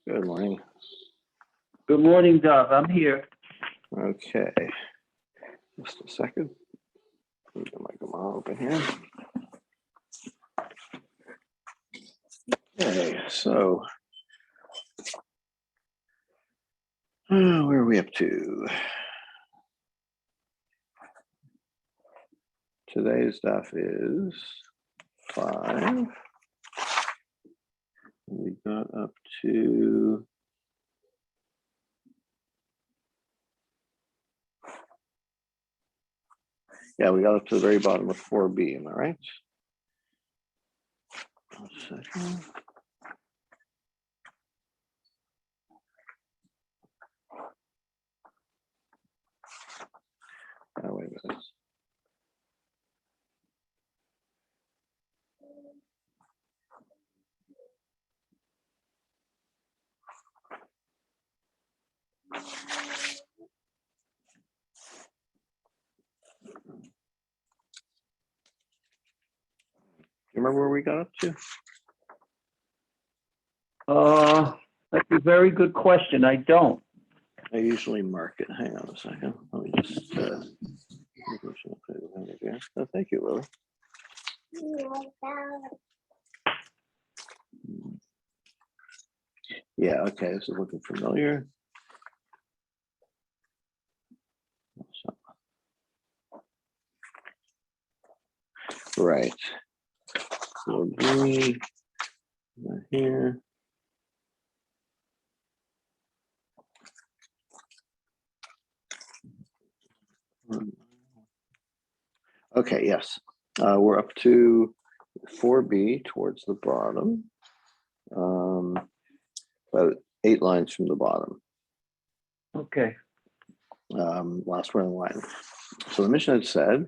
Good morning. Good morning, Dov. I'm here. Okay, just a second. Get my Megilah open here. Okay, so where are we up to? Today's stuff is 5. We got up to we got up to the very bottom of 4B, am I right? 1 second. Oh, wait a minute. You remember where we got up to? That's a very good question. I don't. I usually mark it. Hang on a second. Let me just. Oh, thank you, Lily. Yeah. Okay. This is looking familiar. Right. So green here. Okay, yes. We're up to 4B towards the bottom. About 8 lines from the bottom. Okay. Last one in line. So the Mishnah had said,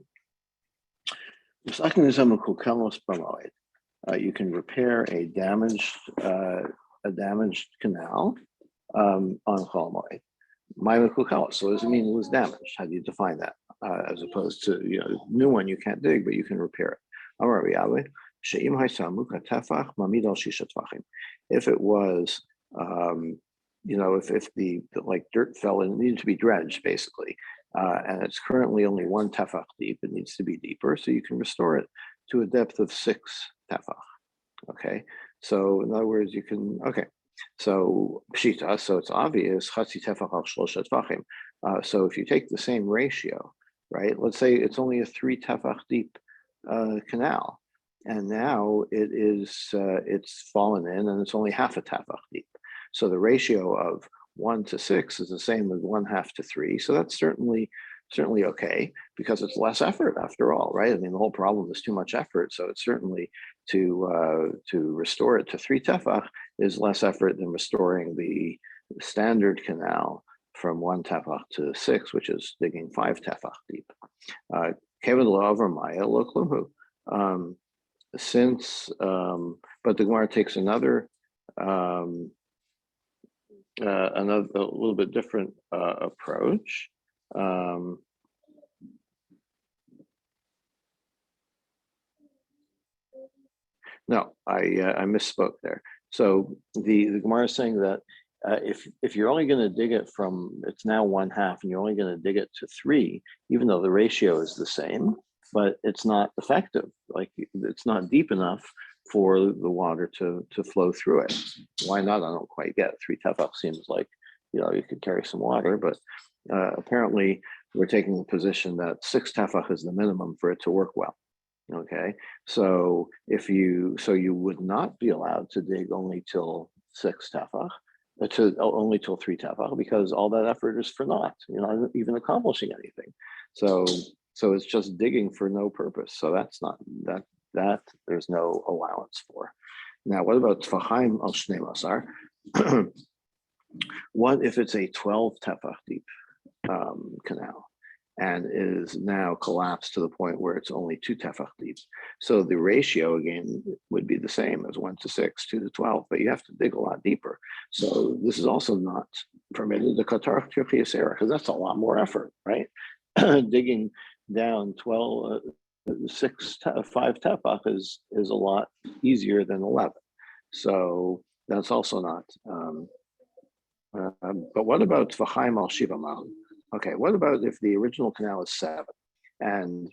you can repair a damaged canal on Chol Moed. So what does it mean it was damaged? How do you define that? As opposed to new one you can't dig, but you can repair it. If it was if the like dirt fell and it needed to be dredged basically, and it's currently only 1 tefach deep, it needs to be deeper, so you can restore it to a depth of 6 tefach. Okay, so in other words, you can so pshita, so it's obvious chatzi tefach al shlosha tefachim. So if you take the same ratio, right? Let's say it's only a 3 tefach deep canal, and now it's fallen in and it's only half a tefach deep. So the ratio of 1 to 6 is the same as 1/2 to 3. So that's certainly okay, because it's less effort after all, right? I mean, the whole problem is too much effort. So it's certainly to restore it to 3 tefach is less effort than restoring the standard canal from 1 tefach to 6, which is digging 5 tefach deep. Kevin Love or Maya Lokluhu. But the Gemara takes another a little bit different approach. No, I misspoke there. So the Gemara is saying that if you're only going to dig it from, it's now 1/2, and you're only going to dig it to 3, even though the ratio is the same, but it's not effective. Like it's not deep enough for the water to flow through it. Why not? I don't quite get it. 3 tefach seems like you could carry some water, but apparently we're taking the position that 6 tefach is the minimum for it to work well. Okay, so you would not be allowed to dig only till 6 tefach, only till 3 tefach, because all that effort is for naught. You're not even accomplishing anything. So it's just digging for no purpose. So that's not that there's no allowance for. Now, what about tfachaim al shnei masar? What if it's a 12 tefach deep canal and is now collapsed to the point where it's only 2 tefach deep? So the ratio again would be the same as 1 to 6, 2 to 12, but you have to dig a lot deeper. So this is also not permitted the katar because that's a lot more effort, right? Digging down 5 tefach is a lot easier than 11. So That's also not. But what about Tvachaim al Shiva Ma'am? Okay, what about if the original canal is 7 and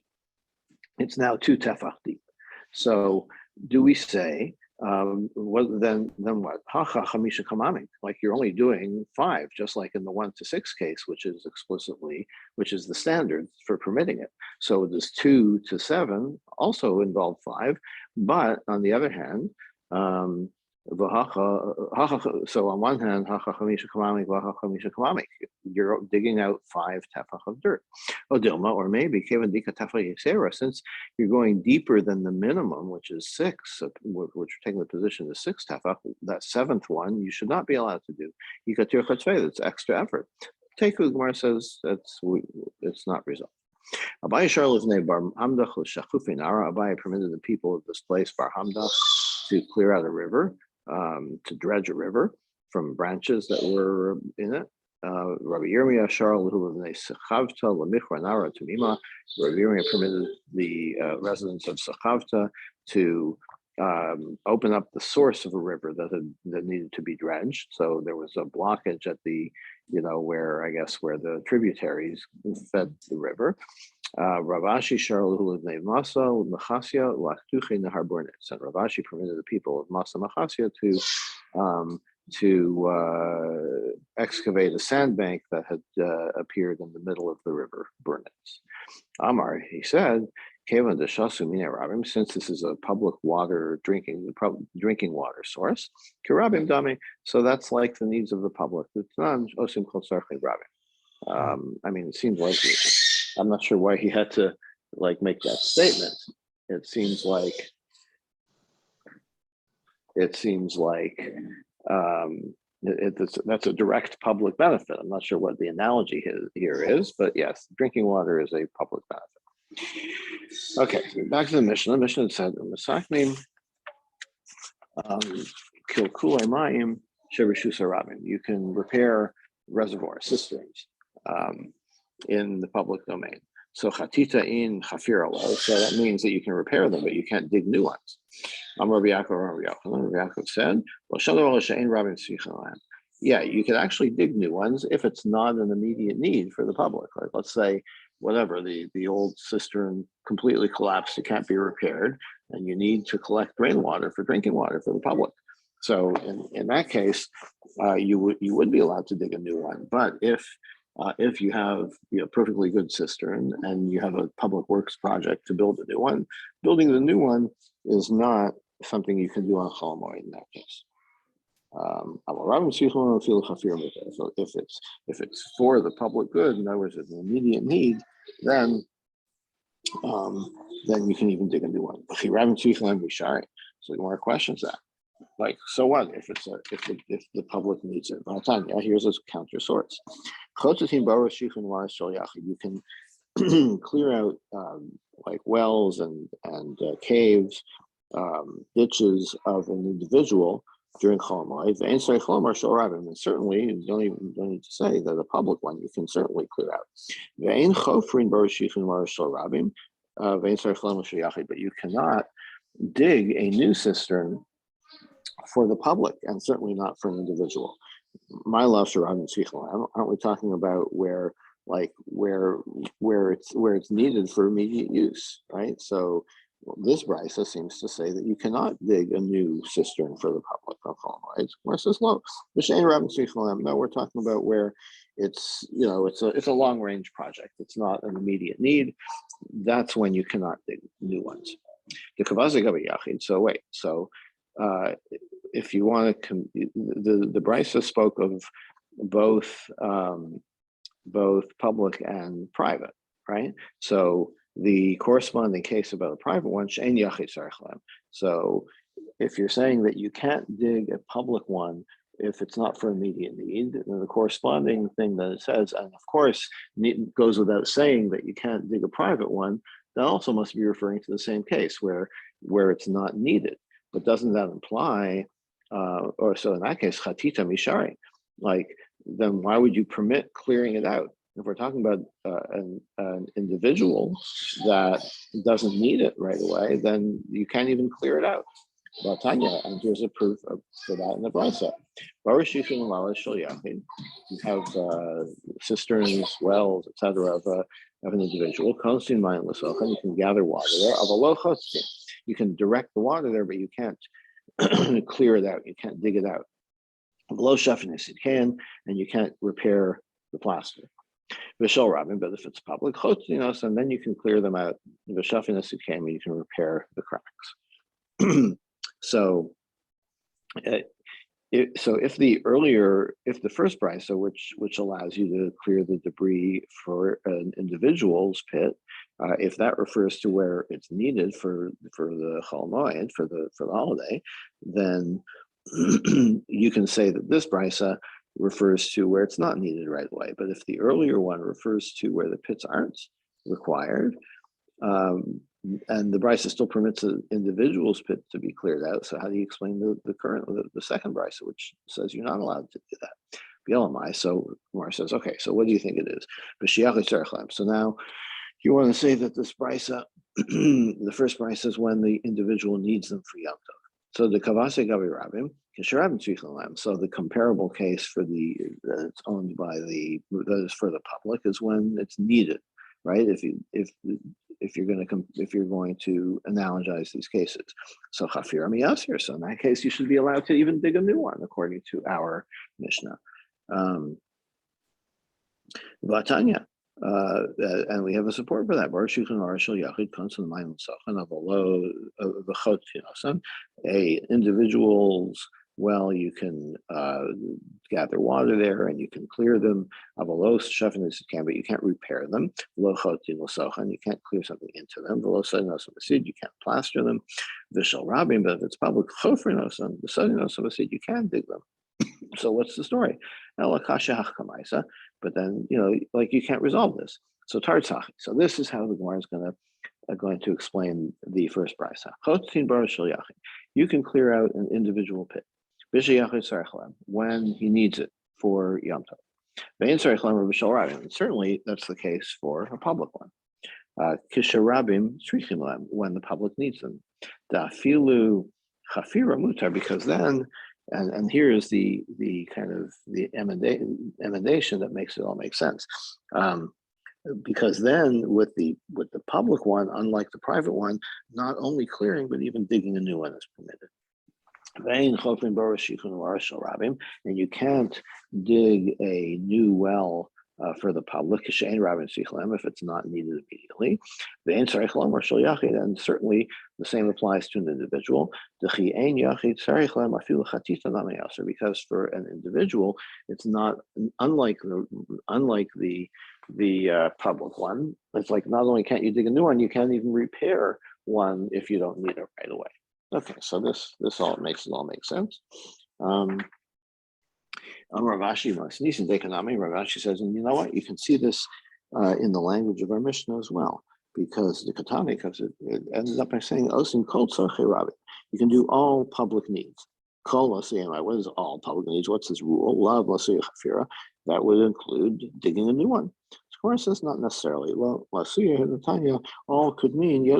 it's now 2 tefach deep? So do we say, then what? Hacha chamisha kamamik, like you're only doing 5, just like in the 1 to 6 case, which is the standard for permitting it. So this 2 to 7 also involved 5, but on the other hand, so on one hand, you're digging out 5 tefach of dirt. Odilma, or maybe since you're going deeper than the minimum, which is 6, which we're taking the position of 6 tefach, that 7th one you should not be allowed to do. That's extra effort. Teku Gemara says it's not resolved. Abai permitted the people of this place, Bar Hamda, to clear out a river, to dredge a river from branches that were in it. Rabbi Yirmiyah permitted the residents of Sechavta to open up the source of a river that needed to be dredged. So there was a blockage at the, where the tributaries fed the river. Ravashi Sharul Masa Machasya Laktuchi Nahar Burnitz, and Ravashi permitted the people of Masa Machasya to excavate a sandbank that had appeared in the middle of the river Burnitz. Amar, he said, Kevan Deshasu Mine Rabim, since this is a public water drinking water source, Kirabim Dami, so that's like the needs of the public. It's not Osim Kol Sarchei Rabim. It seems like I'm not sure why he had to make that statement. It seems like that's a direct public benefit. I'm not sure what the analogy here is, but yes, drinking water is a public benefit. Okay, back to the Mishnah. The Mishnah said, "Masachnim kilkulei mayim sherishusa rabim." You can repair reservoirs, cisterns, in the public domain. So chatita in chafir alo, so that means that you can repair them, but you can't dig new ones. Rabbi Yaakov said, yeah, you can actually dig new ones if it's not an immediate need for the public. Like, let's say, whatever, the old cistern completely collapsed, it can't be repaired, and you need to collect rainwater for drinking water for the public. So in that case, you would be allowed to dig a new one. But if you have perfectly good cistern and you have a public works project to build a new one, building the new one is not something you can do on Chol Hamoed in that case. So if it's for the public good, in other words, it's an immediate need, then you can even dig a new one. So more questions that. So what if the public needs it? Here's a counter source. You can clear out wells and caves, ditches of an individual during Chol Hamoed. And certainly, you don't need to say that a public one you can certainly clear out. But you cannot dig a new cistern for the public, and certainly not for an individual. Aren't we talking about where it's needed for immediate use, right? So this brisa seems to say that you cannot dig a new cistern for the public. Where it says no, we're talking about where it's a long range project. It's not an immediate need. That's when you cannot dig new ones. So if you want to, the brisa spoke of both public and private, right? So the corresponding case about a private one, she'ein yachid tzarich lahem. So if you're saying that you can't dig a public one if it's not for immediate need, then the corresponding thing that it says, and of course it goes without saying that you can't dig a private one, that also must be referring to the same case where it's not needed. But doesn't that imply, or so in that case, chatita mishari, then why would you permit clearing it out? If we're talking about an individual that doesn't need it right away, then you can't even clear it out. Tanya, and here's a proof for that in the Brisa. You have cisterns, wells, etc. of an individual. You can gather water there. You can direct the water there, but you can't clear it out. You can't dig it out. Below Shafin, it can, and you can't repair the plaster. Vishal Rabin, but if it's public, and then you can clear them out. Vishafin, it can, and you can repair the cracks. So, if the first brisa, which allows you to clear the debris for an individual's pit, if that refers to where it's needed for the Chol Moed, for the holiday, then you can say that this brisa refers to where it's not needed right away. But if the earlier one refers to where the pits aren't required, and the brisa still permits an individual's pit to be cleared out, so how do you explain the second brisa, which says you're not allowed to do that? B'elamai. So Mar says, okay, so what do you think it is? So now you want to say that this brisa, the first brisa is when the individual needs them for Yom Tov. So the Kavase Gavi Rabim, so the comparable case for that's owned by that is for the public is when it's needed, right? If you're going to analogize these cases, so Chafir Miyasir. So in that case, you should be allowed to even dig a new one, according to our Mishnah. Vatanya. And we have a support for that. A individual's well, you can gather water there and you can clear them. But you can't repair them. And you can't clear something into them. You can't plaster them. But if it's public, you can dig them. So what's the story? But then, you can't resolve this. So Tartzachi. So this is how the Gemara is going to explain the first brisa. You can clear out an individual pit when he needs it for Yom Tov. And certainly that's the case for a public one. When the public needs them. Because then, and here is the kind of the emendation that makes it all make sense. Because then with the public one, unlike the private one, not only clearing but even digging a new one is permitted. And you can't dig a new well for the public if it's not needed immediately. And certainly the same applies to an individual. Because for an individual, it's not unlike the public one. It's like not only can't you dig a new one, you can't even repair one if you don't need it right away. Okay, so this all makes sense. Ravashi says, and you know what? You can see this in the language of our Mishnah as well, because the Katani, because it ends up by saying, you can do all public needs. What is all public needs? What's his rule? That would include digging a new one. Of course, it's not necessarily. Well, all could mean no,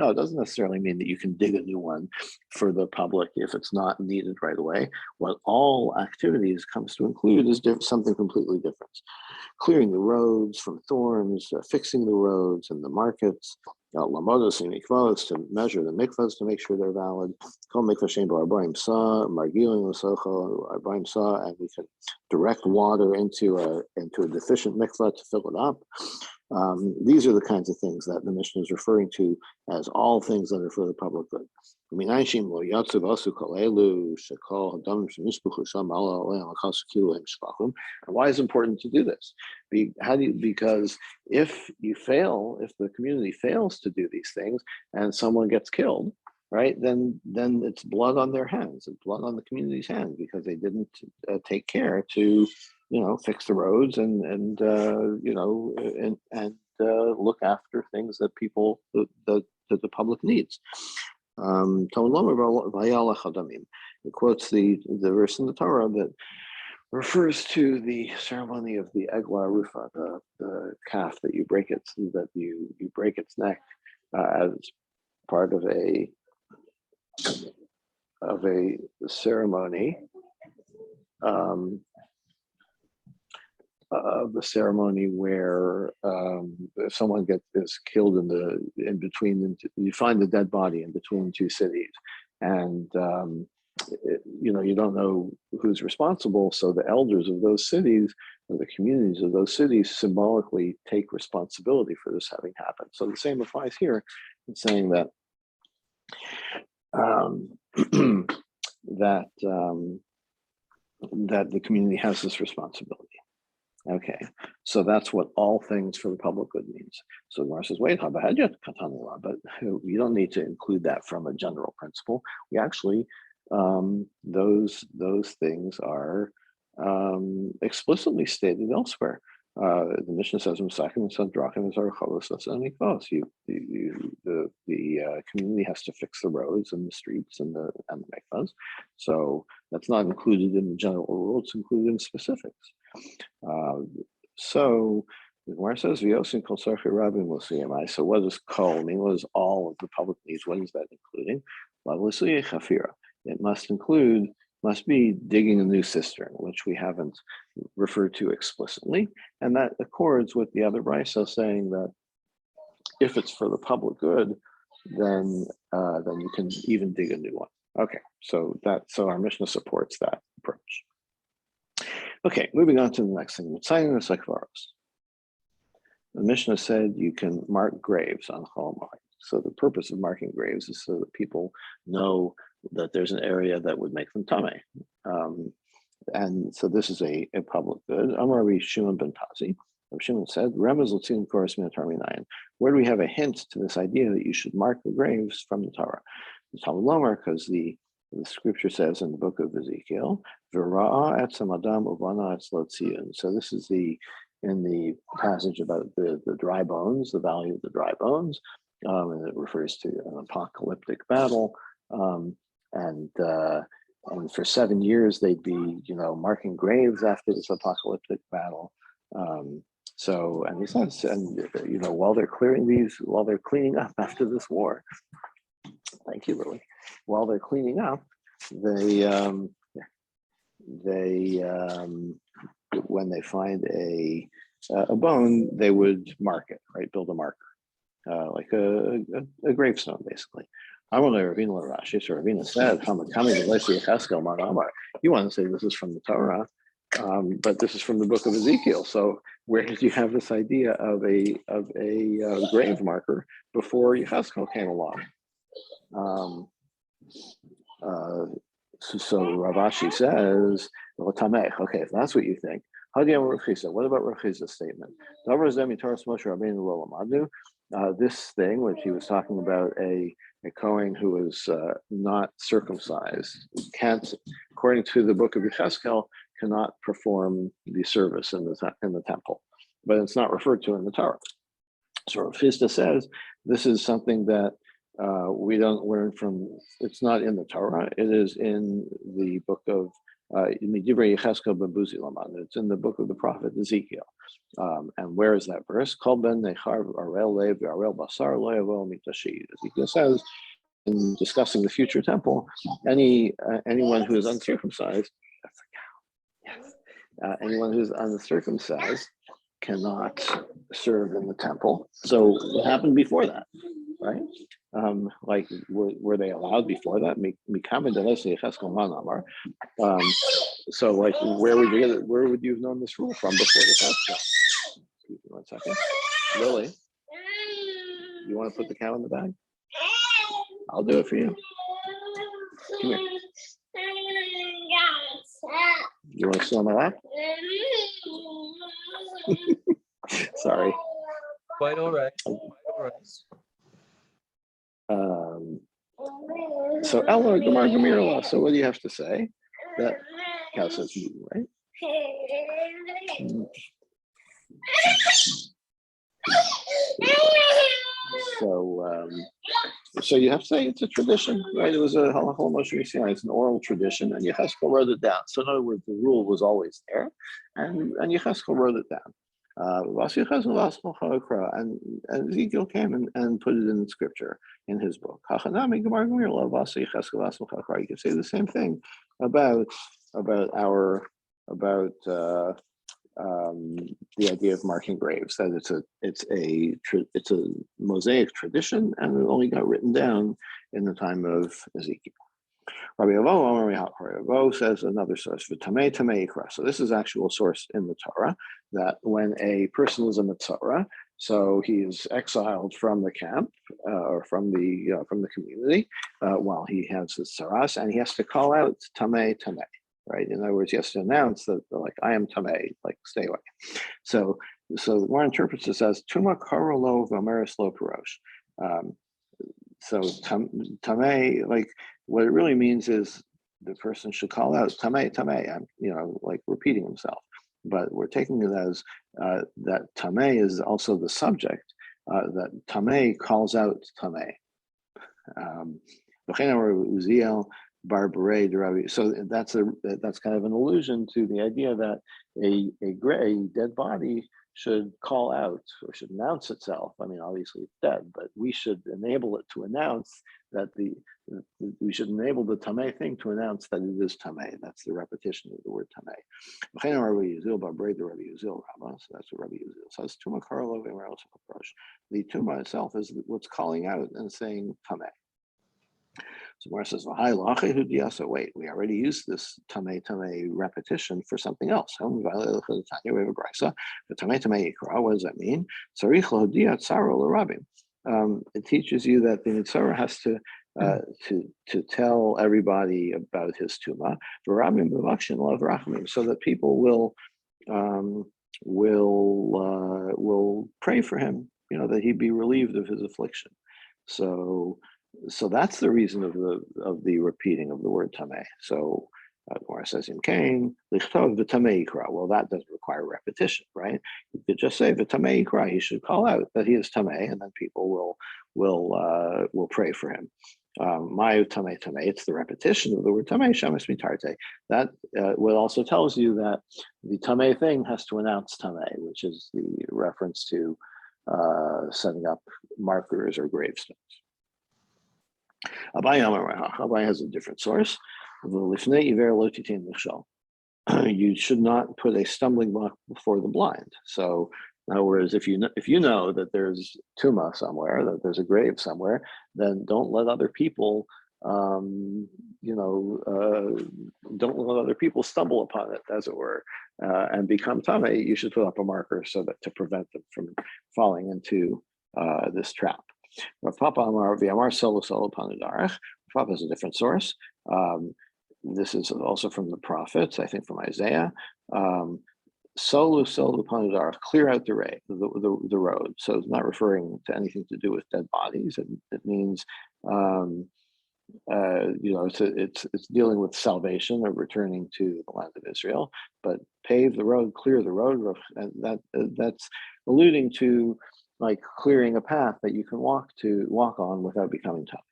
it doesn't necessarily mean that you can dig a new one for the public if it's not needed right away. What all activities comes to include is something completely different. Clearing the roads from thorns, fixing the roads and the markets, lamodos and mikvahs, to measure the mikvahs to make sure they're valid. And we can direct water into a deficient mikvah to fill it up. These are the kinds of things that the Mishnah is referring to as all things that are for the public good. And why is it important to do this? Because if the community fails to do these things and someone gets killed, right, then it's blood on their hands. It's blood on the community's hands because they didn't take care to fix the roads and look after things that people that the public needs. It quotes the verse in the Torah that refers to the ceremony of the Eglah Rufa, the calf that you break its neck as part of a ceremony, of the ceremony where if someone is killed in between, you find the dead body in between two cities, and you don't know who's responsible. So the elders of those cities, or the communities of those cities, symbolically take responsibility for this having happened. So the same applies here. It's saying that that the community has this responsibility. Okay, so that's what all things for the public good means. So Gemara says, wait, but you don't need to include that from a general principle. We actually, those things are explicitly stated elsewhere. The Mishnah says, the community has to fix the roads and the streets and the mikvahs. So that's not included in the general rule, it's included in specifics. So the Gemara says, so what does kol mean? What is all of the public needs? What is that including? It must be digging a new cistern, which we haven't referred to explicitly. And that accords with the other brisa saying that if it's for the public good, then you can even dig a new one. Okay, so our Mishnah supports that approach. Okay, moving on to the next thing. The Mishnah said you can mark graves on Chol Moed. So the purpose of marking graves is so that people know that there's an area that would make them tameh. And so this is a public good. Amar Rabbi Shimon ben Pazi. Rabbi Shimon said, Remez l'tzin koros min haTorah minayin. Where do we have a hint to this idea that you should mark the graves from the Torah? The Talmud Lomar, because the scripture says in the book of Ezekiel, V'ra'a etzem adam uvana etzlo tziyun. So this is in the passage about the dry bones, the valley of the dry bones, and it refers to an apocalyptic battle. And for 7 years they'd be, marking graves after this apocalyptic battle. So, and he says, while they're cleaning up after this war, thank you, Lily. While they're cleaning up, they when they find a bone, they would mark it, right? Build a marker, like a gravestone, basically. I want to Ravina Rashi. So Ravina said, you want to say this is from the Torah, but this is from the book of Ezekiel. So where did you have this idea of a grave marker before Yecheskel came along? So Ravashi says, okay, if that's what you think, what about Rav Chiza's statement? This thing, which he was talking about, a Kohen who was not circumcised, can't, according to the book of Yecheskel, cannot perform the service in the temple, but it's not referred to in the Torah. So Rav Chizda says this is something that we don't learn from. It's not in the Torah. It is in the book of it's in the book of the prophet Ezekiel. And where is that verse? Ezekiel says, in discussing the future temple, anyone who is uncircumcised, anyone who's uncircumcised cannot serve in the temple. So what happened before that, right? Were they allowed before that? So where would you get it? Where would you have known this rule from before the Yecheskel? Excuse me 1 second. Lily, you want to put the cow in the bag? I'll do it for you. Come here. You want to sit on my lap? Sorry. Quite all right. So Ella Gemar Gemirla. So what do you have to say? That cow says you, right? So you have to say it's a tradition, right? It was a halachah Moshe Misiani. It's an oral tradition, and Yecheskel wrote it down. So in other words, the rule was always there, and Yecheskel wrote it down. And Ezekiel came and put it in scripture in his book. You can say the same thing about the idea of marking graves, that it's a Mosaic tradition, and it only got written down in the time of Ezekiel. Rabbi Avo says another source for Tamei Ikra. So this is actual source in the Torah, that when a person is a Mitzvah, so he is exiled from the camp or from the community while he has his tzaras, and he has to call out Tamei. Right? In other words, he has to announce that, like, I am Tamei, like, stay away. So one interprets this as Tuma Karolo Vomeris Lo Perosh. So Tamei, like, what it really means is the person should call out Tamei, and like repeating himself. But we're taking it as that Tamei is also the subject, that Tamei calls out Tamei. So that's kind of an allusion to the idea that a dead body should call out or should announce itself. I mean, obviously it's dead, but we should enable it to announce that we should enable the Tamei thing to announce that it is Tamei. That's the repetition of the word Tamei. So that's what Rabbi Yuzil says. The Tuma itself is what's calling out and saying Tamei. So Mara says, so wait, we already used this Tamei repetition for something else. We have a brisa. The Tamei Ikra, what does that mean? It teaches you that the Mitzvah has to tell everybody about his Tuma, so that people will pray for him, that he be relieved of his affliction. So that's the reason of the repeating of the word Tamei. So Gemara says in Cain, Lichtov v'Tamei Ikra. Well, that doesn't require repetition, right? You could just say v'Tamei Ikra. He should call out that he is Tamei, and then people will pray for him. Mayu Tamei. It's the repetition of the word Tamei. Shamas mitarte. That what also tells you that the Tamei thing has to announce Tamei, which is the reference to setting up markers or gravestones. Abai has a different source. You should not put a stumbling block before the blind. So, in other words, if you know that there's tuma somewhere, that there's a grave somewhere, then don't let other people, don't let other people stumble upon it, as it were, and become tamei. You should put up a marker so that to prevent them from falling into this trap. Rav Papa Amar V'Amar Solo Panadarach. Papa is a different source. This is also from the prophets, I think from Isaiah. Solo Panadarach, clear out the road. So it's not referring to anything to do with dead bodies. It means it's dealing with salvation or returning to the land of Israel. But pave the road, clear the road, and that's alluding to like clearing a path that you can walk on without becoming tough.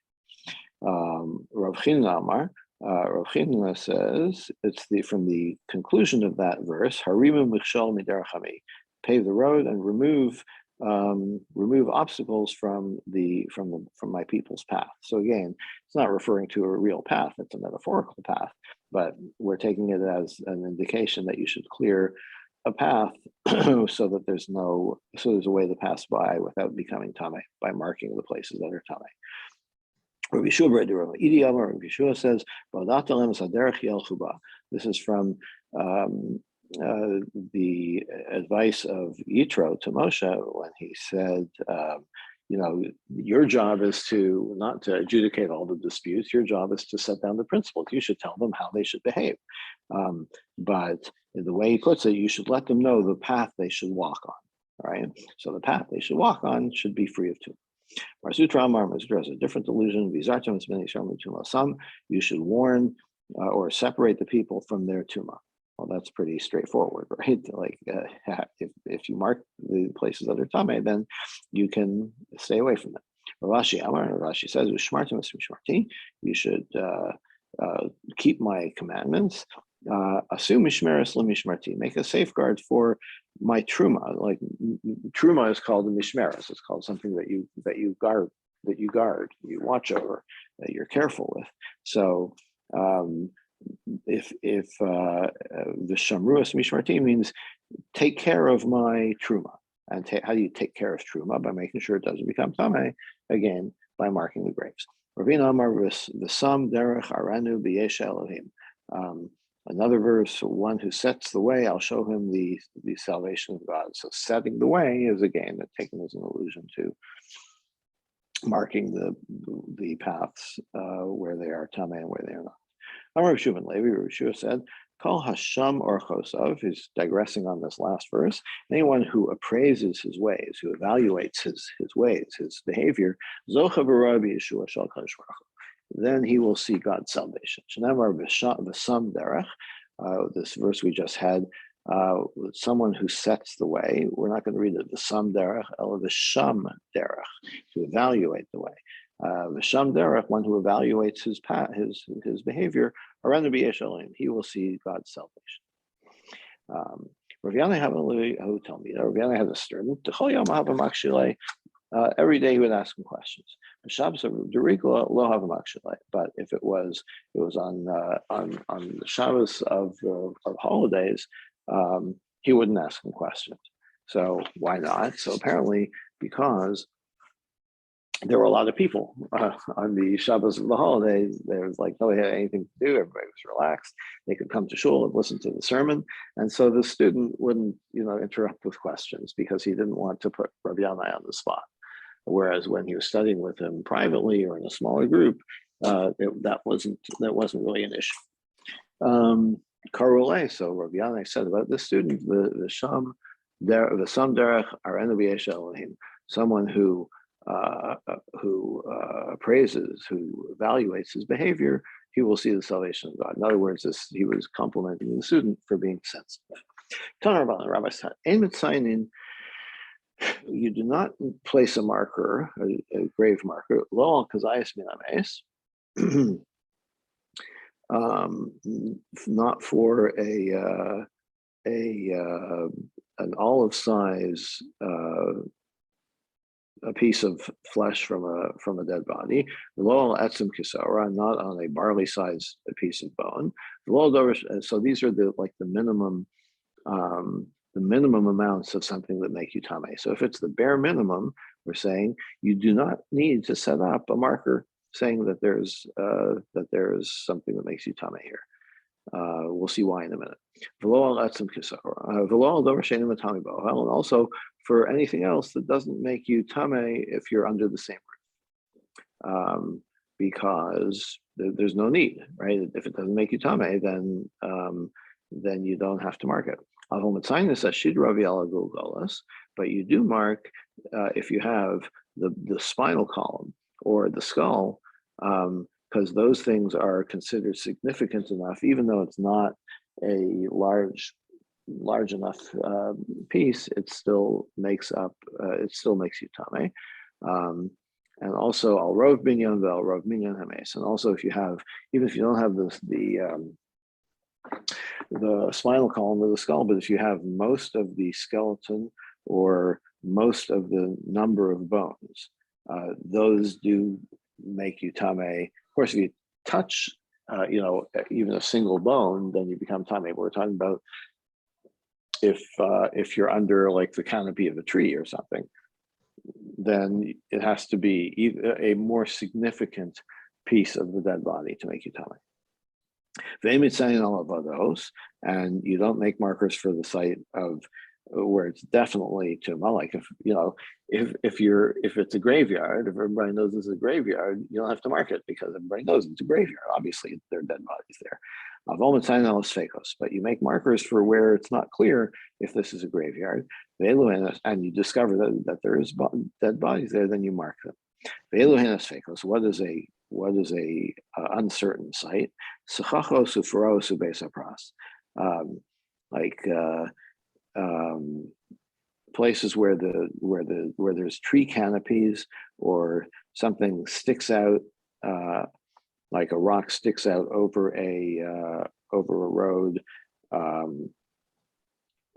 Rav Chinna Amar, Rav Chinna says it's from the conclusion of that verse. Harimu Michshol Miderachami, pave the road and remove obstacles from my people's path. So again, it's not referring to a real path; it's a metaphorical path. But we're taking it as an indication that you should clear a path so that there's a way to pass by without becoming tamei, by marking the places that are tamei. Rabbi Yeshua says, this is from the advice of Yitro to Moshe when he said, your job is not to adjudicate all the disputes. Your job is to set down the principles. You should tell them how they should behave. But the way he puts it, you should let them know the path they should walk on. Right? So the path they should walk on should be free of tuma. Marzutra has a different delusion. You should warn or separate the people from their tuma. Well, that's pretty straightforward, right? Like if you mark the places that are tamei, then you can stay away from them. Rashi says, you should keep my commandments. Assume mishmeres lemishmarti. Make a safeguard for my truma. Like truma is called a mishmeres. It's called something that you guard, you watch over, that you're careful with. So if the shamruas mishmarti means take care of my truma. And how do you take care of truma? By making sure it doesn't become tameh, again, by marking the graves. Ravina Amar v'sam derech aranu b'yesh Elohim. Another verse, one who sets the way, I'll show him the salvation of God. So setting the way is, again, taken as an allusion to marking the paths where they are tameh and where they are not. Amar Rav Shua ben Levi, Rav Shua said, Kol Hasham or Chosav, he's digressing on this last verse, anyone who appraises his ways, who evaluates his ways, his behavior, Zocha b'Rabbi Yeshua Shal Kadosh Baruch Hu, then he will see God's salvation. Shenamar v'sam derech, this verse we just had, someone who sets the way, we're not going to read it, v'sam derech, el v'sham derech, to evaluate the way. V'sham derech, one who evaluates his behavior, around the b'yesh Elohim, he will see God's salvation. Rav Yana had a student. Every day he would ask him questions. But if it was on the Shabbos of holidays, he wouldn't ask him questions. So why not? So apparently because there were a lot of people on the Shabbos of the holidays. There was like nobody had anything to do. Everybody was relaxed. They could come to shul and listen to the sermon. And so the student wouldn't, interrupt with questions because he didn't want to put Rabbi Yanai on the spot. Whereas when he was studying with him privately or in a smaller group, that wasn't really an issue. Karolei. So Rabbi Yanai said about this student, the Sam Derech Arenu B'Yesh Elohim, someone who praises, who evaluates his behavior, he will see the salvation of God. In other words, he was complimenting the student for being sensitive. Rabbi said, you do not place a marker, a grave marker, not for an olive size a piece of flesh from a dead body, not on a barley-sized piece of bone. So these are the minimum amounts of something that make you tameh. So if it's the bare minimum, we're saying you do not need to set up a marker saying that there's something that makes you tameh here. We'll see why in a minute. And also for anything else that doesn't make you tameh if you're under the same roof, because there's no need, right? If it doesn't make you tameh, then you don't have to mark it. But you do mark if you have the spinal column or the skull, because those things are considered significant enough, even though it's not a large enough piece, it still makes you tameh. And also al rov binyan vel rov minyan hames. And also even if you don't have the spinal column or the skull, but if you have most of the skeleton or most of the number of bones, those do make you tameh. Of course, if you touch, even a single bone, then you become tameh. We're talking about if you're under like the canopy of a tree or something, then it has to be a more significant piece of the dead body to make you tameh. And you don't make markers for the site of where it's definitely tumah. Like if it's a graveyard, if everybody knows it's a graveyard, you don't have to mark it because everybody knows it's a graveyard. Obviously, there are dead bodies there. But you make markers for where it's not clear if this is a graveyard, and you discover that there is dead bodies there, then you mark them. What is a uncertain site? Places where there's tree canopies or something sticks out, like a rock sticks out over over a road.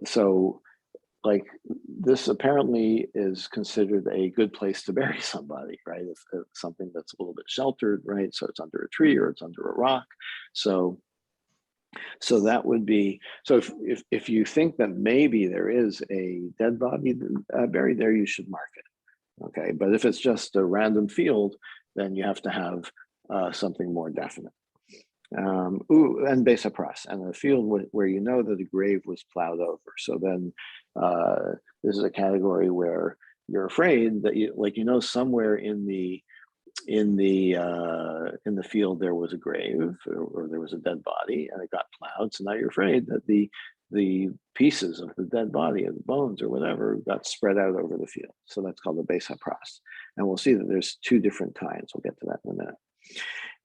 So like this apparently is considered a good place to bury somebody, right? If something that's a little bit sheltered, right? So it's under a tree or it's under a rock. So that would be, so if you think that maybe there is a dead body buried there, you should mark it, okay? But if it's just a random field, then you have to have something more definite. And besa pras, and a field where you know that a grave was plowed over. So then this is a category where you're afraid that somewhere in the field there was a grave or there was a dead body and it got plowed. So now you're afraid that the pieces of the dead body, of the bones or whatever, got spread out over the field. So that's called the besa pras. And we'll see that there's two different kinds. We'll get to that in a minute.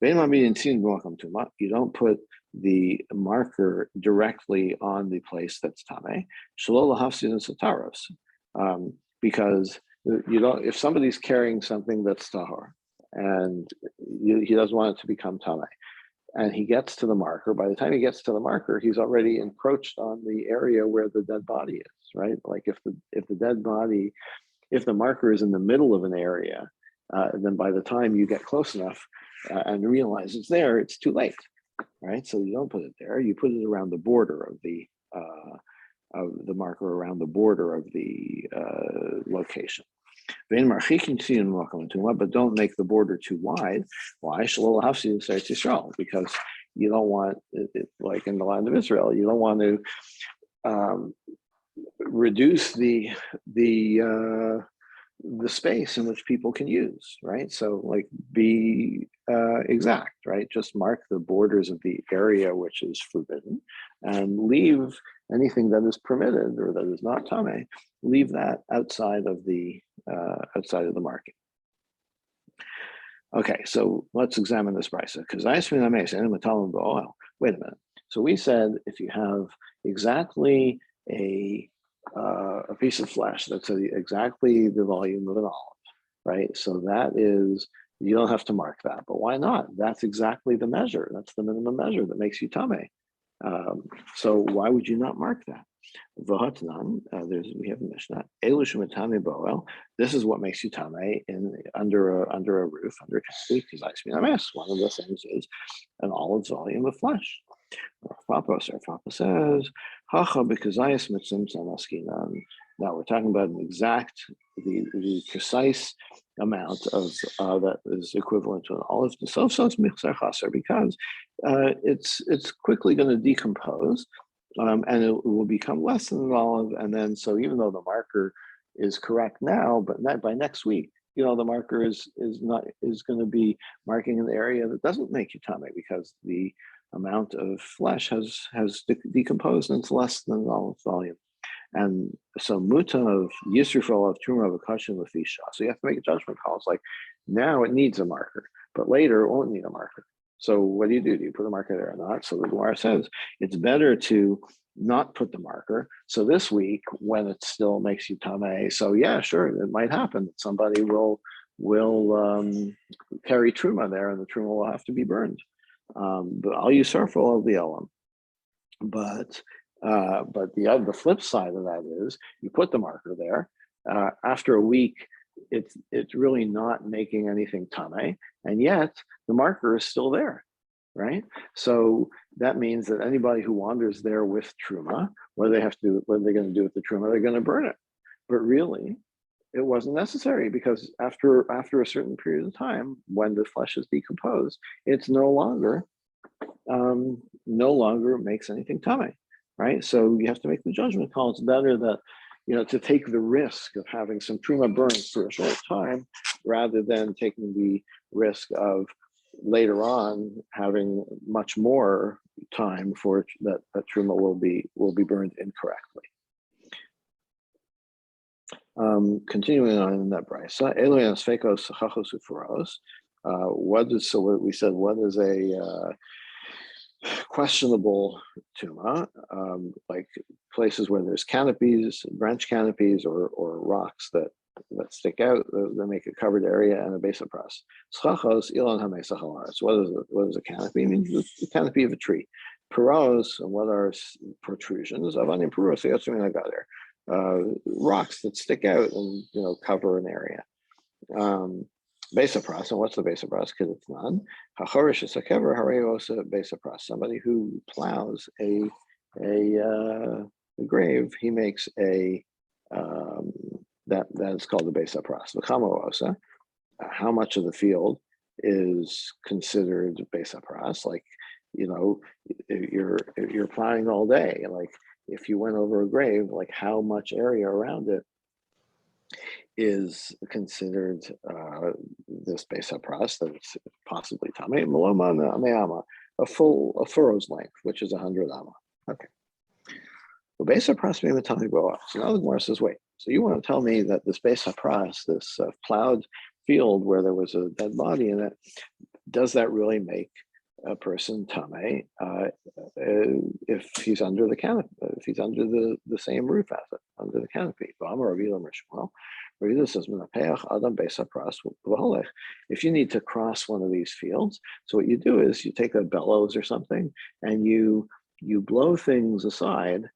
You don't put the marker directly on the place that's tameh, because you don't. If somebody's carrying something that's tahor and he doesn't want it to become tameh, and he gets to the marker, by the time he gets to the marker, he's already encroached on the area where the dead body is, right? Like if the dead body, if the marker is in the middle of an area, then by the time you get close enough and realize it's there, it's too late, right? So you don't put it there. You put it around the border of the marker, around the border of the location. But don't make the border too wide. Why? Because you don't want it, like in the land of Israel, you don't want to reduce the space in which people can use, right? So like be exact, right? Just mark the borders of the area which is forbidden and leave anything that is permitted or that is not tameh, leave that outside of the market. Okay, so let's examine this brisa. Because wait a minute. So we said if you have exactly a piece of flesh that's exactly the volume of an olive, right? So that is, you don't have to mark that, but why not? That's exactly the measure. That's the minimum measure that makes you tameh. So why would you not mark that? We have a Mishnah. This is what makes you tameh under a roof, under a canopy, because one of the things is an olive's volume of flesh. Papa says, now we're talking about an exact, the precise amount of that is equivalent to an olive. Because it's quickly going to decompose, and it will become less than an olive. And then, so even though the marker is correct now, but by next week, the marker is going to be marking an area that doesn't make you tameh because the amount of flesh has decomposed and it's less than an olive volume. And so muta of yisrufal of truma of akashin lefisha. So you have to make a judgment call. It's like now it needs a marker, but later it won't need a marker. So what do? Do you put a marker there or not? So the Gemara says it's better to not put the marker. So this week, when it still makes you tameh, so yeah, sure, it might happen that somebody will carry truma there, and the truma will have to be burned. But I'll use for all of the elam. But the flip side of that is you put the marker there. After a week, it's really not making anything tameh, and yet the marker is still there, right? So that means that anybody who wanders there with truma, what are they going to do with the truma? They're going to burn it. But really, it wasn't necessary because after a certain period of time, when the flesh is decomposed, it's no longer makes anything tameh, right? So you have to make the judgment call. It's better that to take the risk of having some truma burned for a short time rather than taking the risk of later on having much more time for that truma will be burned incorrectly. Continuing on in that brisa, what we said, what is a questionable tuma, like places where there's canopies, branch canopies, or rocks that stick out, that make a covered area, and a besa pras. Schachos ilan hamesach haaretz. What is a canopy? It means the canopy of a tree. Puros, and what are protrusions? Avanim puros, rocks that stick out and cover an area. Besa pras, and what's the besa pras? Kedetnan. Hachorish is a kever, hareosa besa pras. Somebody who plows a grave, he makes a that is called the besa pras. The kamoosa. How much of the field is considered besa pras? Like, if you're plowing all day, like if you went over a grave, like how much area around it is considered this besa pras that's possibly tame maloma a furrow's length, which is 100 amma. Okay. The besa pras being the tame go up. So now the Gemara says, wait. So you want to tell me that this besa pras, this plowed field where there was a dead body in it, does that really make a person tame if he's under the canopy, if he's under the same roof as it, under the canopy? Says, if you need to cross one of these fields, so what you do is you take a bellows or something and you blow things aside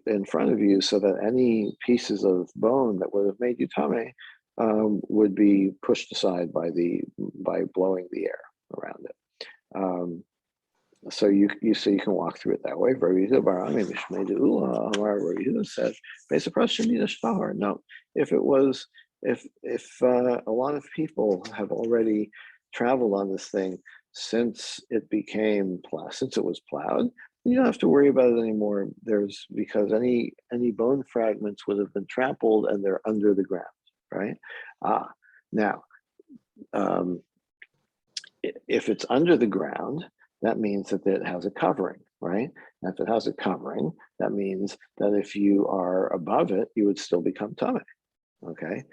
in front of you so that any pieces of bone that would have made you tame would be pushed aside by blowing the air around it. So you can walk through it that way. Said, no, if a lot of people have already traveled on this thing since it was plowed, you don't have to worry about it anymore. Because any bone fragments would have been trampled and they're under the ground, right? Now, if it's under the ground, that means that it has a covering, right? And if it has a covering, that means that if you are above it, you would still become tame, okay?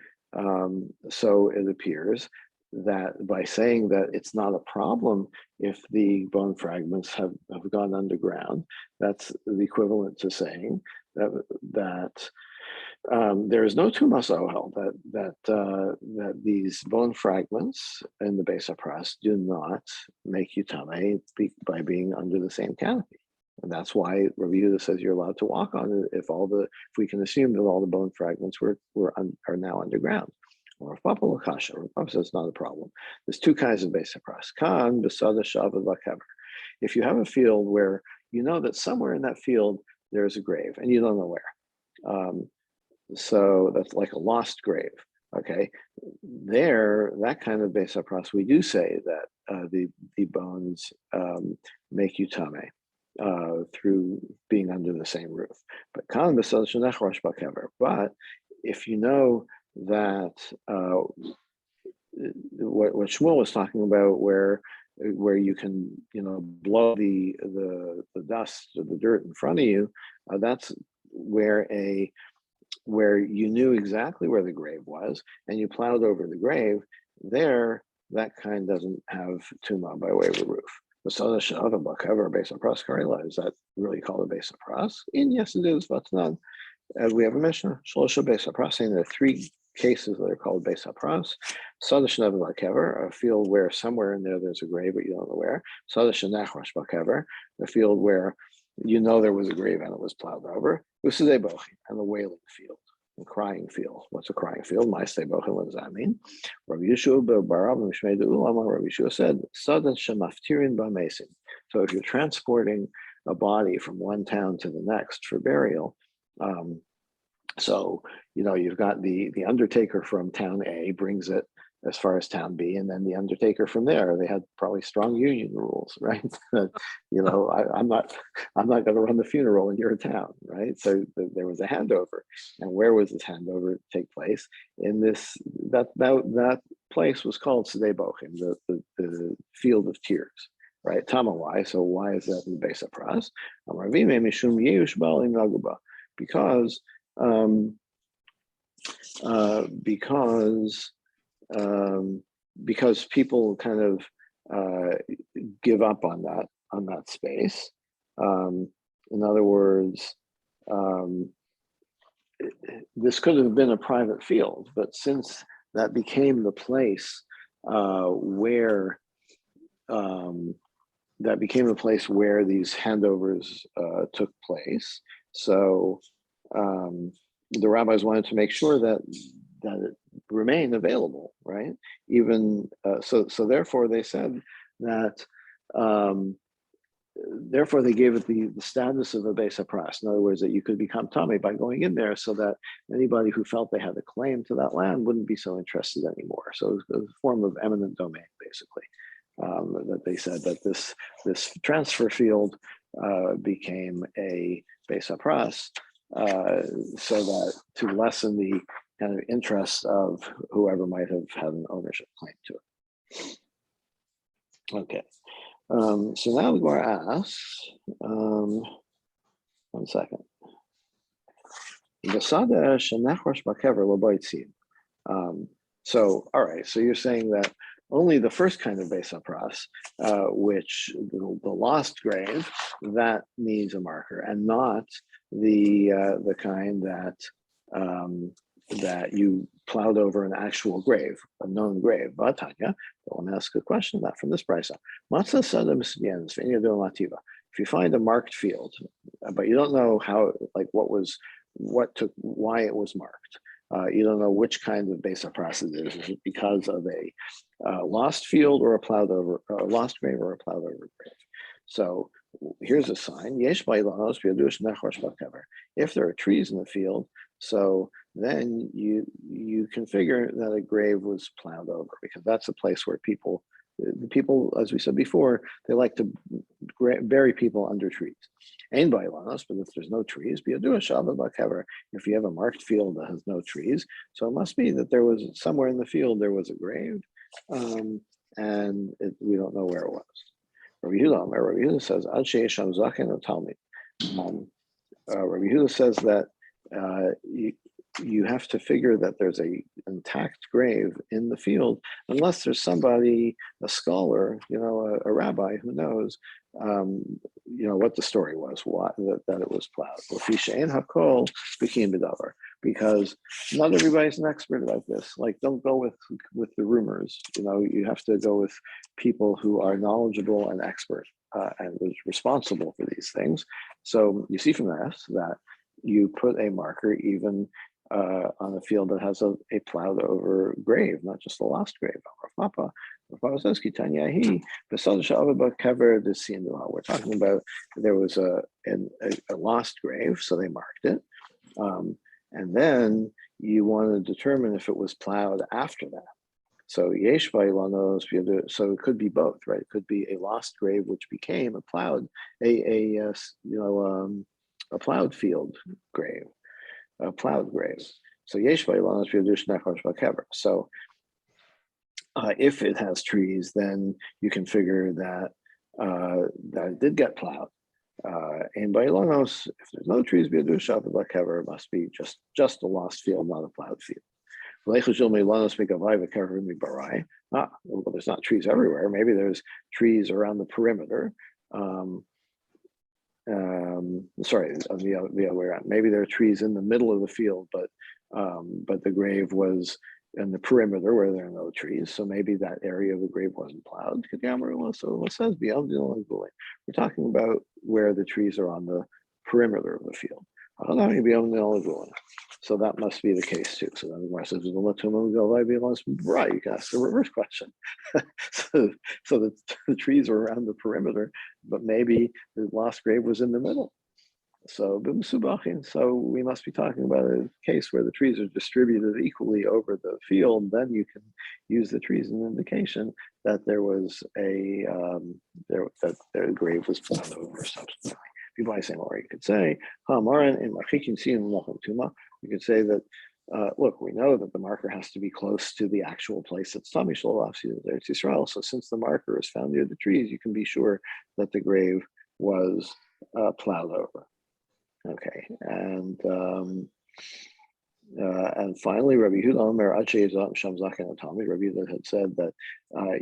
So it appears that by saying that it's not a problem if the bone fragments have gone underground, that's the equivalent to saying that there is no tumas ohel, that these bone fragments in the besa pras do not make you tame by being under the same canopy. And that's why Rabbi Yehuda says you're allowed to walk on it if we can assume that all the bone fragments are now underground. Or if Papa Lakasha, or Papa says it's not a problem. There's two kinds of besa pras. Kan besada shava vakever. If you have a field where you know that somewhere in that field there's a grave and you don't know where. So that's like a lost grave. Okay, that kind of besa pras, we do say that the bones make you tame through being under the same roof. But if you know that what Shmuel was talking about, where you can blow the dust or the dirt in front of you, that's where you knew exactly where the grave was and you plowed over the grave. There, that kind doesn't have tuma by way of the roof. Is that really called a besa pras? And yes, it is, but not. As we have a Mishnah, Shlosha besa pras, saying there are three cases that are called besa pras. Sadash never bakever, a field where somewhere in there's a grave, but you don't know where. Sadash nachrash bakever, a field where you know there was a grave and it was plowed over. Usadei bochi, and the wailing field, the crying field. What's a crying field? Ma'aseh bochi, what does that mean? Rabbi Yeshua barav Mishmei Ulama, Rabbi Yeshua said, Sadash shemaftirin b'mesim. So if you're transporting a body from one town to the next for burial, so you've got the undertaker from town A brings it as far as town B, and then the undertaker from there. They had probably strong union rules, right? I'm not going to run the funeral in your town, right? So there was a handover, and where was this handover take place? In that place was called Sedei Bochim, the field of tears. Right, Tama, why? So why is that in the besa pras? Because people kind of give up on that space. In other words, this could have been a private field, but since that became the place where that became a place where these handovers took place. So the rabbis wanted to make sure that it remained available, right? Even so therefore they said that therefore they gave it the status of a Beis HaPras. In other words, that you could become Tomei by going in there, so that anybody who felt they had a claim to that land wouldn't be so interested anymore. So it was a form of eminent domain, basically. That they said that this transfer field became a Beis HaPras, so that to lessen the kind of interest of whoever might have had an ownership claim to it. Okay, so now the Gemara asks, 1 second. So, all right, so you're saying that only the first kind of Beis HaPras, which the lost grave, that needs a marker, and not the kind that that you plowed over an actual grave, a known grave. But Tanya, I want to ask a question that from this brisa. If you find a marked field, but you don't know how, like why it was marked. You don't know which kind of Beis HaPras it is. Is it because of a lost field or a plowed over, a lost grave or a plowed over grave? So here's a sign. If there are trees in the field, so then you can figure that a grave was plowed over, because that's a place where people, as we said before, they like to bury people under trees. Ain't by lanos, but if there's no trees, if you have a marked field that has no trees, so it must be that there was somewhere in the field there was a grave, and we don't know where it was. Rabbi Yehuda says, Ad she'esham zaken or talmid. Rabbi Yehuda says that you have to figure that there's an intact grave in the field, unless there's somebody, a scholar, a rabbi who knows, what the story was, that it was plowed. Because not everybody's an expert like this. Like, don't go with the rumors. You have to go with people who are knowledgeable and expert and responsible for these things. So you see from that you put a marker even on a field that has a plowed over grave, not just a lost grave. We're talking about there was a lost grave, so they marked it. And then you want to determine if it was plowed after that. So yesh vailanos, so it could be both, right? It could be a lost grave which became a plowed, a plowed field grave, a plowed grave. So yesh vailanos v'yadush nechosh b'kever. So if it has trees, then you can figure that that it did get plowed. And by Lonos, if there's no trees, it must be just a lost field, not a plowed field. Well, there's not trees everywhere. Maybe there's trees around the perimeter. Sorry, the other way around. Maybe there are trees in the middle of the field, but the grave was in the perimeter where there are no trees. So maybe that area of the grave wasn't plowed. So it says we're talking about where the trees are on the perimeter of the field. So that must be the case too. So then the Gemara says, right, you can ask the reverse question. so the trees are around the perimeter, but maybe the lost grave was in the middle. So we must be talking about a case where the trees are distributed equally over the field. Then you can use the trees as an indication that there was that their grave was plowed over subsequently. People are saying, or you could say, you could say that, look, we know that the marker has to be close to the actual place that's Tami Eretz Yisrael. So since the marker is found near the trees, you can be sure that the grave was plowed over. Okay, and finally, Rabbi Yehuda Rabbi Yehuda had said that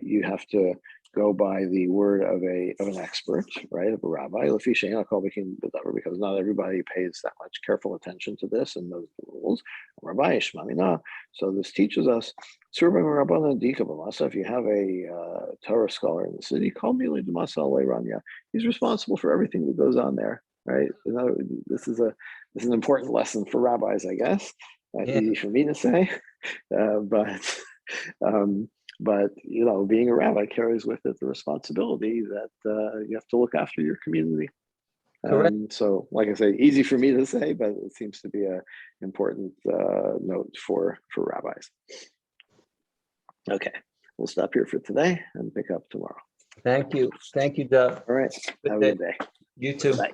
you have to go by the word of an expert, right, of a rabbi, because not everybody pays that much careful attention to this and knows the rules. Rabbi Shmamina. So this teaches us. if you have a Torah scholar in the city, call Megilah D'Masa Ranya. He's responsible for everything that goes on there, right? This is an important lesson for rabbis, I guess. Yeah. Easy for me to say, but being a rabbi carries with it the responsibility that you have to look after your community. Correct. So, like I say, easy for me to say, but it seems to be an important note for rabbis. Okay, we'll stop here for today and pick up tomorrow. Thank you. Thank you, Doug. All right, Good have a day. good day. You too. Bye.